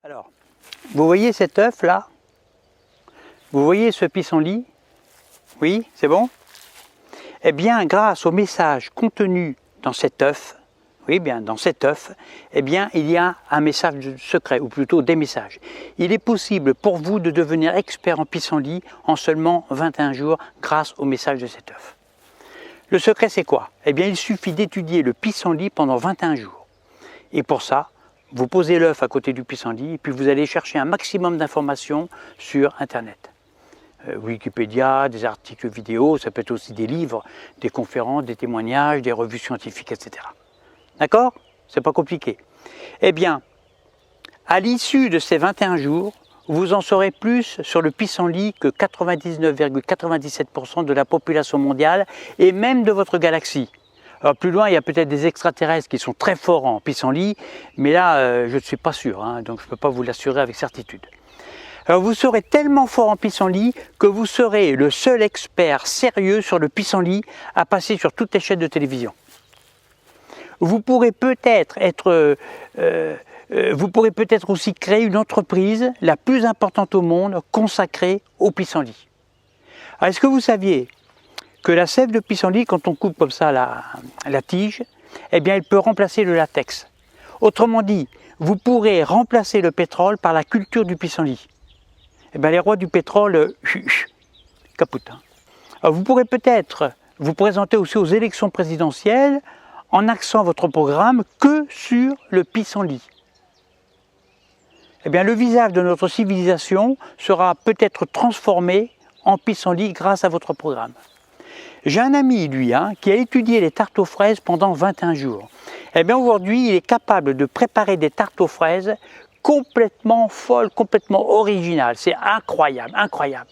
Alors, vous voyez cet œuf là? Vous voyez ce pissenlit? Oui, c'est bon? Eh bien, grâce au message contenu dans cet œuf, oui, bien, dans cet œuf, eh bien, il y a un message secret, ou plutôt des messages. Il est possible pour vous de devenir expert en pissenlit en seulement 21 jours grâce au message de cet œuf. Le secret, c'est quoi? Eh bien, il suffit d'étudier le pissenlit pendant 21 jours. Et pour ça, vous posez l'œuf à côté du pissenlit et puis vous allez chercher un maximum d'informations sur Internet. Wikipédia, des articles vidéo, ça peut être aussi des livres, des conférences, des témoignages, des revues scientifiques, etc. D'accord? C'est pas compliqué. Eh bien, à l'issue de ces 21 jours, vous en saurez plus sur le pissenlit que 99,97% de la population mondiale et même de votre galaxie. Alors plus loin, il y a peut-être des extraterrestres qui sont très forts en pissenlit, mais là, je ne suis pas sûr, hein, donc je ne peux pas vous l'assurer avec certitude. Alors vous serez tellement fort en pissenlit que vous serez le seul expert sérieux sur le pissenlit à passer sur toutes les chaînes de télévision. Vous pourrez peut-être aussi créer une entreprise la plus importante au monde consacrée au pissenlit. Alors est-ce que vous saviez que la sève de pissenlit, quand on coupe comme ça la tige, eh bien elle peut remplacer le latex. Autrement dit, vous pourrez remplacer le pétrole par la culture du pissenlit. Eh bien, les rois du pétrole, capoute. Hein. Alors, vous pourrez peut-être vous présenter aussi aux élections présidentielles en axant votre programme que sur le pissenlit. Eh bien, le visage de notre civilisation sera peut-être transformé en pissenlit grâce à votre programme. J'ai un ami, lui, qui a étudié les tartes aux fraises pendant 21 jours. Eh bien, aujourd'hui, il est capable de préparer des tartes aux fraises complètement folles, complètement originales. C'est incroyable, incroyable.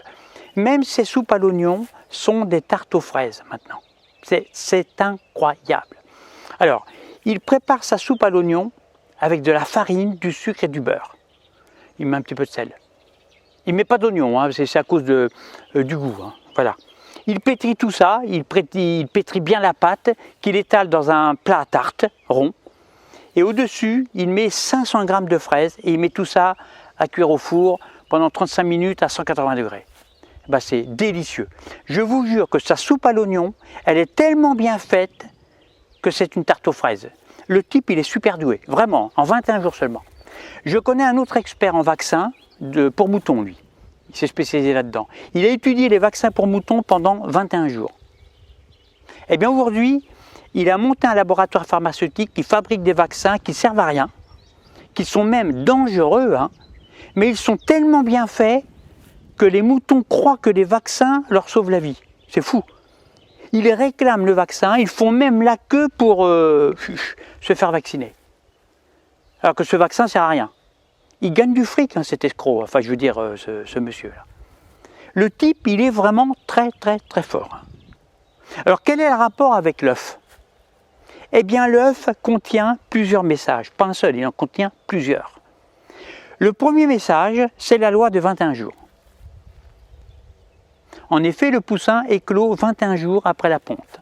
Même ces soupes à l'oignon sont des tartes aux fraises maintenant. C'est incroyable. Alors, il prépare sa soupe à l'oignon avec de la farine, du sucre et du beurre. Il met un petit peu de sel. Il ne met pas d'oignon, c'est à cause du goût. Voilà. Il pétrit tout ça, il pétrit bien la pâte qu'il étale dans un plat à tarte rond. Et au-dessus, il met 500 g de fraises et il met tout ça à cuire au four pendant 35 minutes à 180 degrés. Ben, c'est délicieux. Je vous jure que sa soupe à l'oignon, elle est tellement bien faite que c'est une tarte aux fraises. Le type, il est super doué, vraiment, en 21 jours seulement. Je connais un autre expert en vaccins pour moutons, lui. Il s'est spécialisé là-dedans. Il a étudié les vaccins pour moutons pendant 21 jours. Eh bien aujourd'hui, il a monté un laboratoire pharmaceutique qui fabrique des vaccins qui ne servent à rien, qui sont même dangereux, mais ils sont tellement bien faits que les moutons croient que les vaccins leur sauvent la vie. C'est fou. Ils réclament le vaccin, ils font même la queue pour se faire vacciner. Alors que ce vaccin ne sert à rien. Il gagne du fric, cet escroc, enfin je veux dire ce monsieur-là. Le type, il est vraiment très très très fort. Alors quel est le rapport avec l'œuf? Eh bien l'œuf contient plusieurs messages, pas un seul, il en contient plusieurs. Le premier message, c'est la loi de 21 jours. En effet, le poussin éclot 21 jours après la ponte.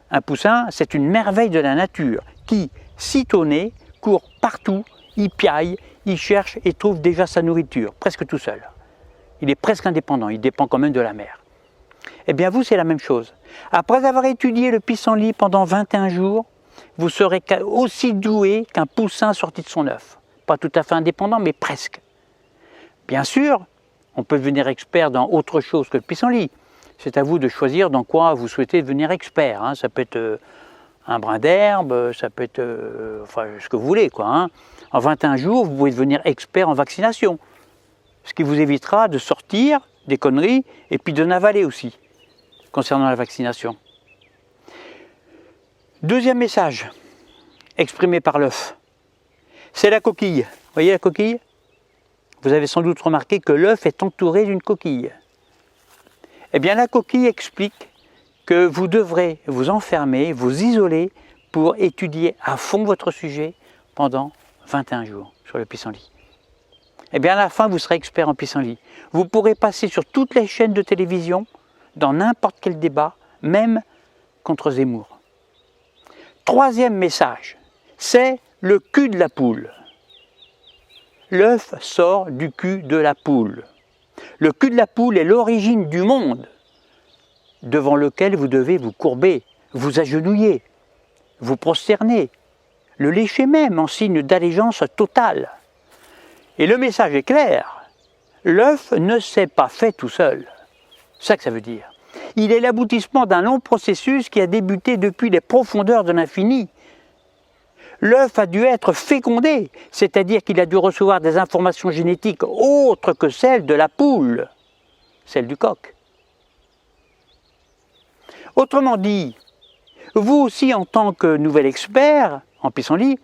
Un poussin, c'est une merveille de la nature qui, sitôt né, court partout, il piaille, il cherche et trouve déjà sa nourriture, presque tout seul. Il est presque indépendant, il dépend quand même de la mer. Eh bien vous, c'est la même chose. Après avoir étudié le pissenlit pendant 21 jours, vous serez aussi doué qu'un poussin sorti de son œuf. Pas tout à fait indépendant, mais presque. Bien sûr, on peut devenir expert dans autre chose que le pissenlit. C'est à vous de choisir dans quoi vous souhaitez devenir expert. Ça peut être un brin d'herbe, ça peut être ce que vous voulez, quoi. En 21 jours, vous pouvez devenir expert en vaccination. Ce qui vous évitera de sortir des conneries et puis de n'avaler aussi, concernant la vaccination. Deuxième message, exprimé par l'œuf, c'est la coquille. Vous voyez la coquille? Vous avez sans doute remarqué que l'œuf est entouré d'une coquille. Eh bien la coquille explique que vous devrez vous enfermer, vous isoler pour étudier à fond votre sujet pendant 21 jours sur le pissenlit. Eh bien à la fin, vous serez expert en pissenlit. Vous pourrez passer sur toutes les chaînes de télévision, dans n'importe quel débat, même contre Zemmour. Troisième message, c'est le cul de la poule. L'œuf sort du cul de la poule. Le cul de la poule est l'origine du monde, devant lequel vous devez vous courber, vous agenouiller, vous prosterner, le lécher même en signe d'allégeance totale. Et le message est clair, l'œuf ne s'est pas fait tout seul. C'est ça que ça veut dire. Il est l'aboutissement d'un long processus qui a débuté depuis les profondeurs de l'infini. L'œuf a dû être fécondé, c'est-à-dire qu'il a dû recevoir des informations génétiques autres que celles de la poule, celles du coq. Autrement dit, vous aussi en tant que nouvel expert en pissenlit,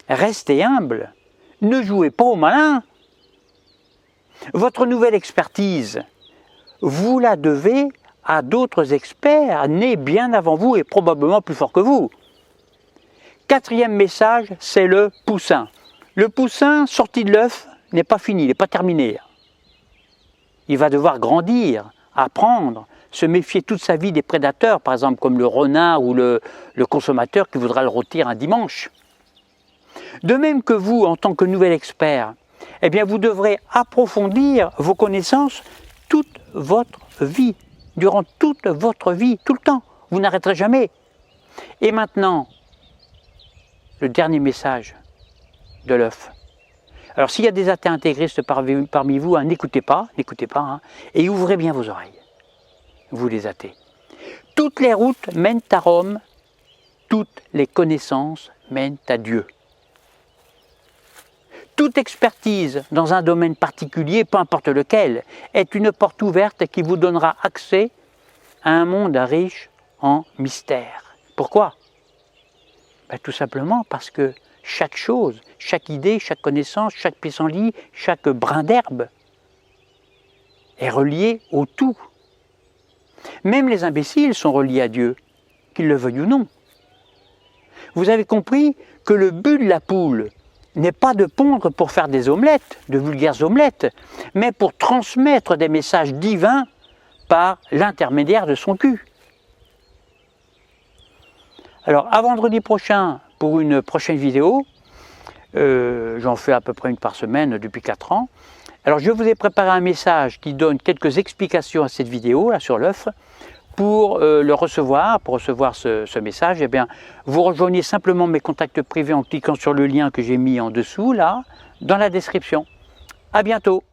restez humble, ne jouez pas au malin. Votre nouvelle expertise, vous la devez à d'autres experts nés bien avant vous et probablement plus forts que vous. Quatrième message, c'est le poussin. Le poussin sorti de l'œuf n'est pas fini, il n'est pas terminé. Il va devoir grandir, apprendre, se méfier toute sa vie des prédateurs, par exemple comme le renard ou le consommateur qui voudra le rôtir un dimanche. De même que vous, en tant que nouvel expert, eh bien vous devrez approfondir vos connaissances toute votre vie, durant toute votre vie, tout le temps. Vous n'arrêterez jamais. Et maintenant, le dernier message de l'œuf. Alors s'il y a des athées intégristes parmi vous, n'écoutez pas, et ouvrez bien vos oreilles, vous les athées. Toutes les routes mènent à Rome, toutes les connaissances mènent à Dieu. Toute expertise dans un domaine particulier, peu importe lequel, est une porte ouverte qui vous donnera accès à un monde riche en mystères. Pourquoi ? Tout simplement parce que chaque chose, chaque idée, chaque connaissance, chaque pissenlit, chaque brin d'herbe est relié au tout. Même les imbéciles sont reliés à Dieu, qu'ils le veuillent ou non. Vous avez compris que le but de la poule n'est pas de pondre pour faire des omelettes, de vulgaires omelettes, mais pour transmettre des messages divins par l'intermédiaire de son cul. Alors, à vendredi prochain, pour une prochaine vidéo, j'en fais à peu près une par semaine depuis 4 ans. Alors, je vous ai préparé un message qui donne quelques explications à cette vidéo, là, sur l'œuf. Pour le recevoir, ce message, eh bien, vous rejoignez simplement mes contacts privés en cliquant sur le lien que j'ai mis en dessous, là, dans la description. À bientôt.